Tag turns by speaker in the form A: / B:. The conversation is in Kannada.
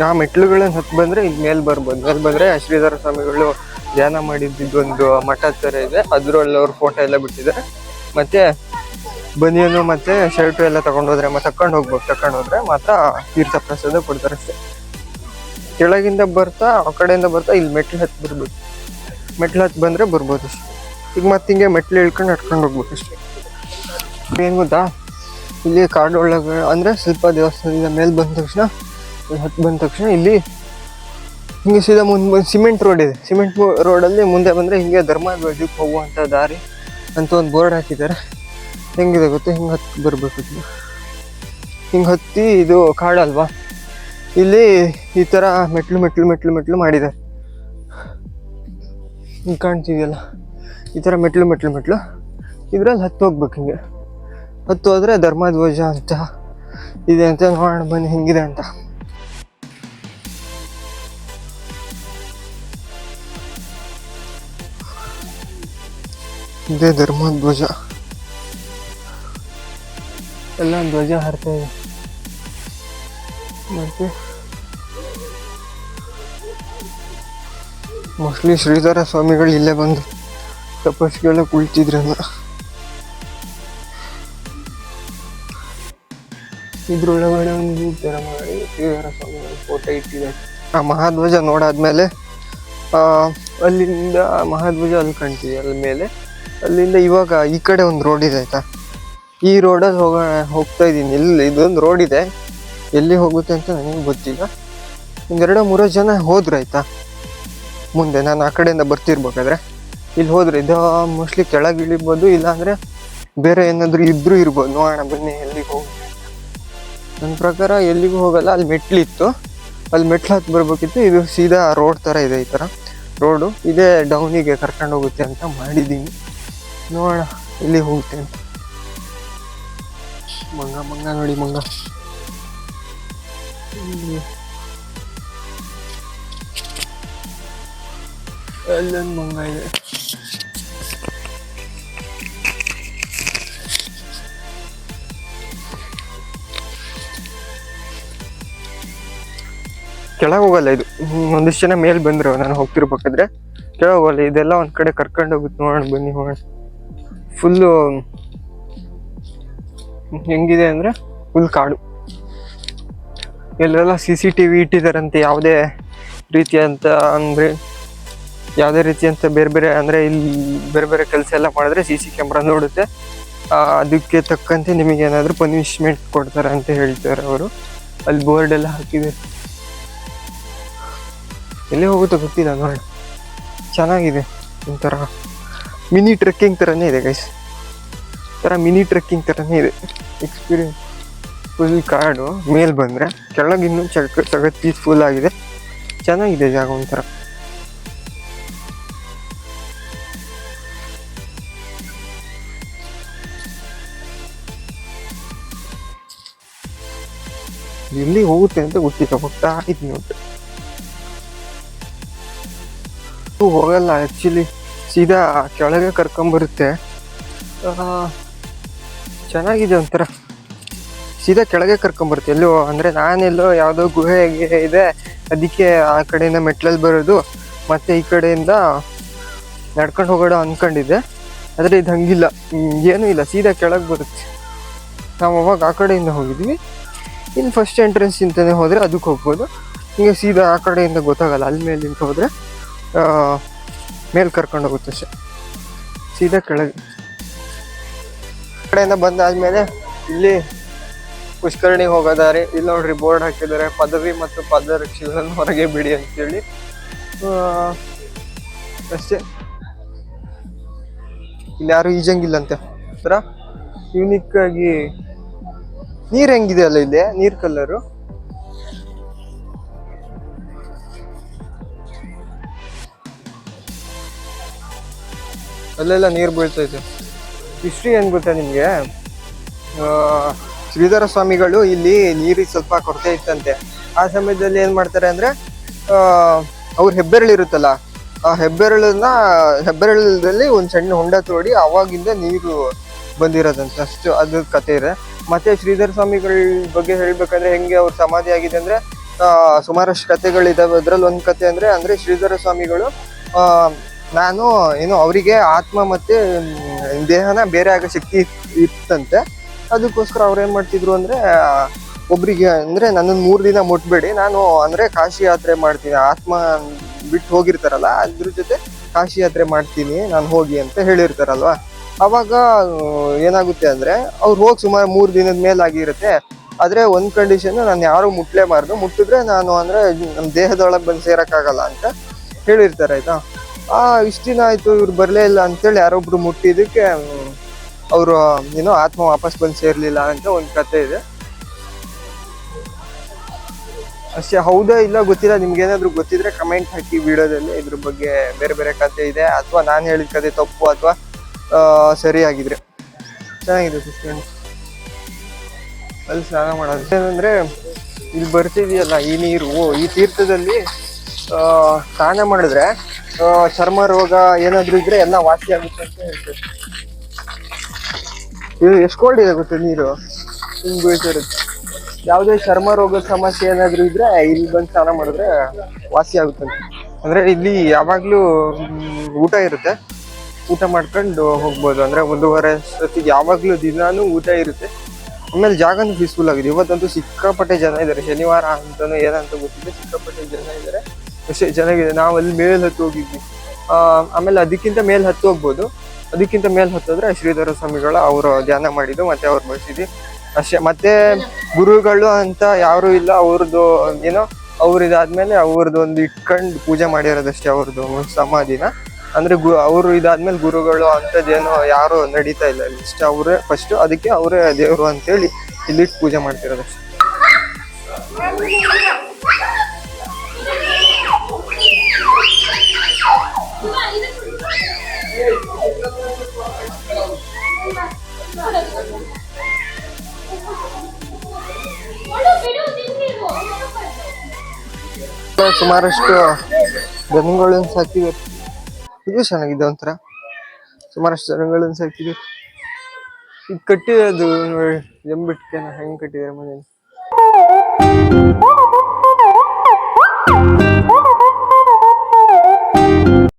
A: ಆ ಮೆಟ್ಲುಗಳನ್ನ ಹತ್ತು ಬಂದ್ರೆ ಇಲ್ಲಿ ಮೇಲ್ ಬರ್ಬೋದು. ಮೇಲ್ ಬಂದ್ರೆ ಶ್ರೀಧರ ಸ್ವಾಮಿಗಳು ಧ್ಯಾನ ಮಾಡಿದ್ದು ಒಂದು ಮಠ ತರ ಇದೆ, ಅದ್ರಲ್ಲಿ ಅವ್ರ ಫೋಟೋ ಎಲ್ಲ ಬಿಟ್ಟಿದ್ದಾರೆ. ಮತ್ತೆ ಬನಿಯನು ಮತ್ತೆ ಶರ್ಟು ಎಲ್ಲ ತಗೊಂಡೋದ್ರೆ ತಕೊಂಡು ಹೋದ್ರೆ ಮಾತ್ರ ತೀರ್ಥ ಪ್ರಸಾದ ಕೊಡ್ತಾರೆ ಅಷ್ಟೇ. ಕೆಳಗಿಂದ ಬರ್ತಾ ಆ ಕಡೆಯಿಂದ ಬರ್ತಾ ಇಲ್ಲಿ ಮೆಟ್ಲು ಹತ್ತಿ ಬರ್ಬೇಕು. ಮೆಟ್ಲು ಹತ್ತಿ ಬಂದ್ರೆ ಬರ್ಬೋದು ಅಷ್ಟೇ. ಈಗ ಮತ್ತೆ ಹಿಂಗೆ ಮೆಟ್ಲು ಇಳ್ಕೊಂಡು ನಡ್ಕೊಂಡು ಹೋಗ್ಬೇಕು ಅಷ್ಟೇ. ಏನು ಗೊತ್ತಾ, ಇಲ್ಲಿ ಕಾಡು ಒಳಗೆ ಅಂದ್ರೆ ಸ್ವಲ್ಪ ದೇವಸ್ಥಾನದಿಂದ ಮೇಲೆ ಬಂದ ತಕ್ಷಣ ಹತ್ತು ಬಂದ ತಕ್ಷಣ ಇಲ್ಲಿ ಹಿಂಗೆ ಸೀದಾ ಮುಂದೆ ಸಿಮೆಂಟ್ ರೋಡ್ ಇದೆ. ಸಿಮೆಂಟ್ ರೋಡಲ್ಲಿ ಮುಂದೆ ಬಂದರೆ ಹಿಂಗೆ ಧರ್ಮಧ್ವಜಕ್ಕೆ ಹೋಗುವಂಥ ದಾರಿ ಅಂತ ಒಂದು ಬೋರ್ಡ್ ಹಾಕಿದ್ದಾರೆ. ಹೆಂಗಿದೆ ಗೊತ್ತಾ, ಹಿಂಗೆ ಹತ್ತಿ ಬರಬೇಕು. ಹಿಂಗೆ ಹತ್ತಿ ಇದು ಕಾಡಲ್ವಾ, ಇಲ್ಲಿ ಈ ಥರ ಮೆಟ್ಲು ಮಾಡಿದ್ದಾರೆ. ಹಿಂಗೆ ಕಾಣ್ತಿದೆಯಲ್ಲ, ಈ ಥರ ಮೆಟ್ಲು ಇದ್ರಲ್ಲಿ ಹತ್ತು ಹೋಗ್ಬೇಕು. ಹಿಂಗೆ ಹತ್ತು ಹೋದರೆ ಧರ್ಮಧ್ವಜ ಅಂತ ಇದೆ ಅಂತ ನೋಡೋಣ ಬನ್ನಿ ಹೆಂಗಿದೆ ಅಂತ. ಇದೇ ಧರ್ಮಧ್ವಜ, ಎಲ್ಲ ಧ್ವಜ ಹಾರ್ತಾ ಇದೆ. ಮತ್ತೆ ಮೋಸ್ಟ್ಲಿ ಶ್ರೀಧರ ಸ್ವಾಮಿಗಳು ಇಲ್ಲೇ ಬಂದು ತಪಸ್ಸಿಗೆಲ್ಲ ಕುಳಿತಿದ್ರಲ್ಲ. ಇದ್ರೊಳಗಡೆ ಒಂದು ಥರ ಮಾಡಿ ಶ್ರೀಧರ ಸ್ವಾಮಿಗಳ ಫೋಟೋ ಇಟ್ಟಿದ್ದಾರೆ. ಆ ಮಹಾಧ್ವಜ ನೋಡಾದ್ಮೇಲೆ ಅಲ್ಲಿಂದ ಮಹಾಧ್ವಜ ಅಲ್ಲಿ ಕಾಣ್ತಿದೆ ಅಲ್ಲಿ ಮೇಲೆ. ಅಲ್ಲಿಂದ ಇವಾಗ ಈ ಕಡೆ ಒಂದು ರೋಡ್ ಇದೆ ಆಯ್ತಾ, ಈ ರೋಡಲ್ಲಿ ಹೋಗ್ತಾ ಇದ್ದೀನಿ. ಇಲ್ಲಿ ಇದೊಂದು ರೋಡ್ ಇದೆ, ಎಲ್ಲಿ ಹೋಗುತ್ತೆ ಅಂತ ನನಗೆ ಗೊತ್ತಿಲ್ಲ. ಒಂದೆರಡು ಮೂರು ಜನ ಹೋದ್ರು ಆಯ್ತಾ ಮುಂದೆ. ನಾನು ಆ ಕಡೆಯಿಂದ ಬರ್ತಿರ್ಬೇಕಾದ್ರೆ ಇಲ್ಲಿ ಹೋದ್ರೆ ಇದು ಮೋಸ್ಟ್ಲಿ ಕೆಳಗೆ ಇಳಿಬೋದು, ಇಲ್ಲಾಂದರೆ ಬೇರೆ ಏನಾದರೂ ಇದ್ರೂ ಇರ್ಬೋದು. ನೋಡೋಣ ಬನ್ನಿ ಎಲ್ಲಿಗೆ ಹೋಗಿ. ನನ್ನ ಪ್ರಕಾರ ಎಲ್ಲಿಗೂ ಹೋಗಲ್ಲ, ಅಲ್ಲಿ ಮೆಟ್ಲಿತ್ತು, ಅಲ್ಲಿ ಮೆಟ್ಲು ಹತ್ತಿ ಬರ್ಬೇಕಿತ್ತು. ಇದು ಸೀದಾ ರೋಡ್ ಥರ ಇದೆ, ಈ ಥರ ರೋಡು ಇದೇ ಡೌನಿಗೆ ಕರ್ಕೊಂಡು ಹೋಗುತ್ತೆ ಅಂತ ಮಾಡಿದ್ದೀನಿ. ನೋಡೋಣ ಎಲ್ಲಿ ಹೋಗುತ್ತೆ ಅಂತ. ಮಂಗ ನೋಡಿ, ಮಂಗ ಅಲ್ಲೊಂದು ಮಂಗ ಇದೆ. ಕೆಳಗೆ ಹೋಗಲ್ಲ ಇದು. ಒಂದಿಷ್ಟು ಜನ ಮೇಲೆ ಬಂದ್ರು ನಾನು ಹೋಗ್ತಿರ್ಬೇಕಾದ್ರೆ. ಕೆಳಗೆ ಹೋಗಲ್ಲ, ಇದೆಲ್ಲ ಒಂದು ಕಡೆ ಕರ್ಕೊಂಡು ಹೋಗುತ್ತೆ. ನೋಡೋಣ ಬನ್ನಿ ಹೋಗೋಣ. ಫುಲ್ಲು ಹೆಂಗಿದೆ ಅಂದರೆ ಫುಲ್ ಕಾಡು. ಎಲ್ಲೆಲ್ಲ CCTV ಇಟ್ಟಿದ್ದಾರಂತೆ. ಯಾವುದೇ ರೀತಿಯಂತ ಅಂದರೆ ಯಾವುದೇ ರೀತಿಯಂತ ಬೇರೆ ಅಂದರೆ ಇಲ್ಲಿ ಬೇರೆ ಕೆಲಸ ಎಲ್ಲ ಮಾಡಿದ್ರೆ CC ಕ್ಯಾಮ್ರಾ ನೋಡುತ್ತೆ. ಅದಕ್ಕೆ ತಕ್ಕಂತೆ ನಿಮಗೇನಾದರೂ ಪನಿಷ್ಮೆಂಟ್ ಕೊಡ್ತಾರೆ ಅಂತ ಹೇಳ್ತಾರೆ ಅವರು. ಅಲ್ಲಿ ಬೋರ್ಡ್ ಎಲ್ಲ ಹಾಕಿದ್ದಾರೆ. ಎಲ್ಲಿ ಹೋಗುತ್ತೋ ಗೊತ್ತಿಲ್ಲ, ನೋಡಿ. ಚೆನ್ನಾಗಿದೆ, ಒಂಥರ ಮಿನಿ ಟ್ರೆಕ್ಕಿಂಗ್ ಥರನೇ ಇದೆ ಗೈಸ್. ಮಿನಿ ಟ್ರೆಕ್ಕಿಂಗ್ ಥರನೇ ಇದೆ ಎಕ್ಸ್ಪೀರಿಯನ್ಸ್. ಫುಲ್ ಕಾಡು, ಮೇಲೆ ಬಂದರೆ ಕೆಳಗೆ ಇನ್ನೂ ಸಗತ್ ಪೀಸ್ಫುಲ್ ಆಗಿದೆ. ಚೆನ್ನಾಗಿದೆ ಜಾಗ ಒಂಥರ. ಎಲ್ಲಿ ಹೋಗುತ್ತೆ ಅಂತ ಗೊತ್ತಿಲ್ಲ, ಹೋಗ್ತಾ ಇದ್ದೀನಿ ಒಟ್ಟು. ಹೋಗಲ್ಲ ಆ್ಯಕ್ಚುಲಿ, ಸೀದಾ ಕೆಳಗೆ ಕರ್ಕೊಂಬರುತ್ತೆ. ಚೆನ್ನಾಗಿದೆ ಒಂಥರ, ಸೀದಾ ಕೆಳಗೆ ಕರ್ಕೊಂಬರುತ್ತೆ. ಎಲ್ಲೋ ಅಂದರೆ ನಾನೆಲ್ಲೋ ಯಾವುದೋ ಗುಹೆ ಇದೆ, ಅದಕ್ಕೆ ಆ ಕಡೆಯಿಂದ ಮೆಟ್ಲಲ್ಲಿ ಬರೋದು ಮತ್ತು ಈ ಕಡೆಯಿಂದ ನಡ್ಕೊಂಡು ಹೋಗೋಣ ಅಂದ್ಕೊಂಡಿದ್ದೆ. ಆದರೆ ಇದು ಹಂಗಿಲ್ಲ, ಏನೂ ಇಲ್ಲ, ಸೀದಾ ಕೆಳಗೆ ಬರುತ್ತೆ. ನಾವು ಅವಾಗ ಆ ಕಡೆಯಿಂದ ಹೋಗಿದ್ವಿ. ಇನ್ನು ಫಸ್ಟ್ ಎಂಟ್ರೆನ್ಸ್ ಇಂತಲೇ ಹೋದರೆ ಅದಕ್ಕೆ ಹೋಗ್ಬೋದು. ಹಿಂಗೆ ಸೀದಾ ಆ ಕಡೆಯಿಂದ ಗೊತ್ತಾಗಲ್ಲ, ಅಲ್ಲಿ ಮೇಲಿಂದ ಹೋದರೆ ಮೇಲೆ ಕರ್ಕೊಂಡು ಹೋಗುತ್ತೆ ಅಷ್ಟೇ. ಸೀದಾ ಕೆಳಗೆ ಕಡೆಯಿಂದ ಬಂದಾದ್ಮೇಲೆ ಇಲ್ಲಿ ಪುಷ್ಕರಣಿಗೆ ಹೋಗೋ ದಾರಿ. ಇಲ್ಲಿ ನೋಡ್ರಿ ಬೋರ್ಡ್ ಹಾಕಿದ್ದಾರೆ, ಪದವಿ ಮತ್ತು ಪಾದರಕ್ಷೆಗಳನ್ನು ಹೊರಗೆ ಬಿಡಿ ಅಂತೇಳಿ ಅಷ್ಟೇ. ಇಲ್ಲಿ ಯಾರು ಈಜಂಗಿಲ್ಲಂತೆ. ಥರ ಯೂನಿಕ್ ಆಗಿ ನೀರು ಹೆಂಗಿದೆ ಅಲ್ಲ, ಇದೆ ನೀರ್ ಕಲರು. ಅಲ್ಲೆಲ್ಲ ನೀರು ಬೀಳ್ತೈತೆ. ಹಿಸ್ಟ್ರಿ ಏನು ಗೊತ್ತಾ ನಿಮಗೆ, ಶ್ರೀಧರ ಸ್ವಾಮಿಗಳು ಇಲ್ಲಿ ನೀರಿಗೆ ಸ್ವಲ್ಪ ಕೊರತೆ ಇತ್ತಂತೆ. ಆ ಸಮಯದಲ್ಲಿ ಏನು ಮಾಡ್ತಾರೆ ಅಂದರೆ, ಅವ್ರ ಹೆಬ್ಬೆರಳಿರುತ್ತಲ್ಲ, ಆ ಹೆಬ್ಬೆರಳದಲ್ಲಿ ಒಂದು ಸಣ್ಣ ಹೊಂಡ ತೋಡಿ ಅವಾಗಿಂದ ನೀರು ಬಂದಿರೋದಂತೆ. ಅಷ್ಟು ಅದ್ರ ಕತೆ ಇದೆ. ಮತ್ತು ಶ್ರೀಧರ ಸ್ವಾಮಿಗಳ ಬಗ್ಗೆ ಹೇಳಬೇಕಂದ್ರೆ ಹೆಂಗೆ ಅವ್ರ ಸಮಾಧಿ ಆಗಿದೆ ಅಂದರೆ, ಸುಮಾರಷ್ಟು ಕಥೆಗಳಿದಾವೆ. ಅದ್ರಲ್ಲಿ ಒಂದ್ ಕತೆ ಅಂದ್ರೆ ಶ್ರೀಧರ ಸ್ವಾಮಿಗಳು ಆ ನಾನು ಏನು ಅವರಿಗೆ ಆತ್ಮ ಮತ್ತೆ ದೇಹನ ಬೇರೆ ಆಗೋ ಶಕ್ತಿ ಇತ್ತಂತೆ. ಅದಕ್ಕೋಸ್ಕರ ಅವ್ರು ಏನ್ ಮಾಡ್ತಿದ್ರು ಅಂದ್ರೆ ಒಬ್ರಿಗೆ ಅಂದ್ರೆ ನನ್ನನ್ನು 3 ದಿನ ಮುಟ್ಬೇಡಿ, ನಾನು ಅಂದ್ರೆ ಕಾಶಿ ಯಾತ್ರೆ ಮಾಡ್ತೀನಿ, ಆತ್ಮ ಬಿಟ್ಟು ಹೋಗಿರ್ತಾರಲ್ಲ ಅದ್ರ ಜೊತೆ ಕಾಶಿ ಯಾತ್ರೆ ಮಾಡ್ತೀನಿ ನಾನು ಹೋಗಿ ಅಂತ ಹೇಳಿರ್ತಾರಲ್ವಾ. ಅವಾಗ ಏನಾಗುತ್ತೆ ಅಂದ್ರೆ ಅವ್ರು ಹೋಗಿ ಸುಮಾರು 3 ದಿನದ ಮೇಲೆ ಆಗಿರುತ್ತೆ. ಆದ್ರೆ ಒಂದ್ ಕಂಡೀಷನ್, ನಾನು ಯಾರು ಮುಟ್ಲೇಬಾರ್ದು, ಮುಟ್ಟಿದ್ರೆ ನಾನು ಅಂದ್ರೆ ನಮ್ ದೇಹದೊಳಗೆ ಬಂದು ಸೇರಕ್ಕಾಗಲ್ಲ ಅಂತ ಹೇಳಿರ್ತಾರೆ ಆಯ್ತಾ. ಇಷ್ಟ ದಿನ ಆಯ್ತು ಇವ್ರು ಬರ್ಲೇ ಇಲ್ಲ ಅಂತೇಳಿ ಯಾರೊಬ್ರು ಮುಟ್ಟಿದಕ್ಕೆ ಅವರು ಏನೋ ಆತ್ಮ ವಾಪಸ್ ಬಂದು ಸೇರ್ಲಿಲ್ಲ ಅಂತ ಒಂದ್ ಕತೆ ಇದೆ ಅಷ್ಟೇ. ಹೌದಾ ಇಲ್ಲ ಗೊತ್ತಿಲ್ಲ, ನಿಮ್ಗೆ ಏನಾದ್ರು ಗೊತ್ತಿದ್ರೆ ಕಮೆಂಟ್ ಹಾಕಿ ವಿಡಿಯೋದಲ್ಲಿ. ಇದ್ರ ಬಗ್ಗೆ ಬೇರೆ ಬೇರೆ ಕತೆ ಇದೆ, ಅಥವಾ ನಾನು ಹೇಳಿದ ಕತೆ ತಪ್ಪು ಅಥವಾ ಸರಿಯಾಗಿದ್ರೆ. ಚೆನ್ನಾಗಿದೆ ಸಿಸ್ಟರ್. ಅಲ್ಲಿ ಸ್ನಾನ ಮಾಡೋದು ಏನಂದ್ರೆ ಇಲ್ಲಿ ಬರ್ತಿದೆಯಲ್ಲ ಈ ನೀರು, ಈ ತೀರ್ಥದಲ್ಲಿ ಸ್ನಾನ ಮಾಡಿದ್ರೆ ಚರ್ಮ ರೋಗ ಏನಾದ್ರು ಇದ್ರೆ ಎಲ್ಲ ವಾಸಿ ಆಗುತ್ತೆ ಅಂತ ಹೇಳ್ತಾರೆ. ಇದು ಎಷ್ಟು ಕೋಲ್ಡ್ ಇದೆ ಗೊತ್ತೆ ನೀರು, ಹಿಂಗ್ ಬೀಳ್ತಿರುತ್ತೆ. ಯಾವುದೇ ಚರ್ಮ ರೋಗದ ಸಮಸ್ಯೆ ಏನಾದ್ರು ಇದ್ರೆ ಇಲ್ಲಿ ಬಂದು ಸ್ನಾನ ಮಾಡಿದ್ರೆ ವಾಸಿ ಆಗುತ್ತಂತೆ. ಅಂದ್ರೆ ಇಲ್ಲಿ ಯಾವಾಗ್ಲೂ ಊಟ ಇರುತ್ತೆ, ಊಟ ಮಾಡ್ಕೊಂಡು ಹೋಗ್ಬೋದು. ಅಂದ್ರೆ 1.5 ಹೊತ್ತಿಗೆ ಯಾವಾಗ್ಲೂ ದಿನಾನು ಊಟ ಇರುತ್ತೆ. ಆಮೇಲೆ ಜಾಗನೂ ಪೀಸ್ಫುಲ್ ಆಗಿದೆ. ಇವತ್ತಂತೂ ಸಿಕ್ಕಾಪಟ್ಟೆ ಜನ ಇದ್ದಾರೆ, ಶನಿವಾರ ಅಂತಾನು ಏನಂತ ಗೊತ್ತಿಲ್ಲ, ಸಿಕ್ಕಾಪಟ್ಟೆ ಜನ ಇದ್ದಾರೆ. ಅಷ್ಟೇ ಚೆನ್ನಾಗಿದೆ. ನಾವು ಅಲ್ಲಿ ಮೇಲ್ ಹತ್ತು ಹೋಗಿದ್ವಿ. ಆಮೇಲೆ ಅದಕ್ಕಿಂತ ಮೇಲ್ ಹತ್ತು ಹೋಗ್ಬೋದು. ಅದಕ್ಕಿಂತ ಮೇಲ್ ಹತ್ತಿದ್ರೆ ಶ್ರೀಧರ ಸ್ವಾಮಿಗಳು ಅವರು ಧ್ಯಾನ ಮಾಡಿದ್ದು ಮತ್ತೆ ಅವ್ರು ಬಳಸಿದ್ವಿ ಅಷ್ಟೇ. ಮತ್ತೆ ಗುರುಗಳು ಅಂತ ಯಾರು ಇಲ್ಲ, ಅವ್ರದ್ದು ಏನೋ ಅವ್ರು ಇದಾದ್ಮೇಲೆ ಅವ್ರದ್ದು ಒಂದು ಇಟ್ಕೊಂಡು ಪೂಜೆ ಮಾಡಿರೋದಷ್ಟೇ ಅವ್ರದ್ದು ಸಮಾಧಿನ. ಅಂದ್ರೆ ಅವರು ಇದಾದ್ಮೇಲೆ ಗುರುಗಳು ಅಂತದೇನೋ ಯಾರು ನಡೀತಾ ಇಲ್ಲ ಇಲ್ಲಿ, ಇಷ್ಟ ಅವರೇ ಫಸ್ಟ್, ಅದಕ್ಕೆ ಅವರೇ ದೇವರು ಅಂತೇಳಿ ಇಲ್ಲಿಟ್ಟು ಪೂಜೆ ಮಾಡ್ತಿರೋದಷ್ಟೇ. ಸುಮಾರಷ್ಟು ಜನಗಳನ್ನು ಸಾಕಿದೆ. ಇದು ಚೆನ್ನಾಗಿದೆ ಒಂಥರ, ಸುಮಾರಷ್ಟು ಜನಗಳನ್ನು ಸಾಕಿದೆ. ಇದು ಕಟ್ಟಿರೋದು ಜಂಬಿಟ್ಕೆನ ಹೆಂಗ್ ಕಟ್ಟಿದ್ದಾರೆ ಮನೇಲಿ.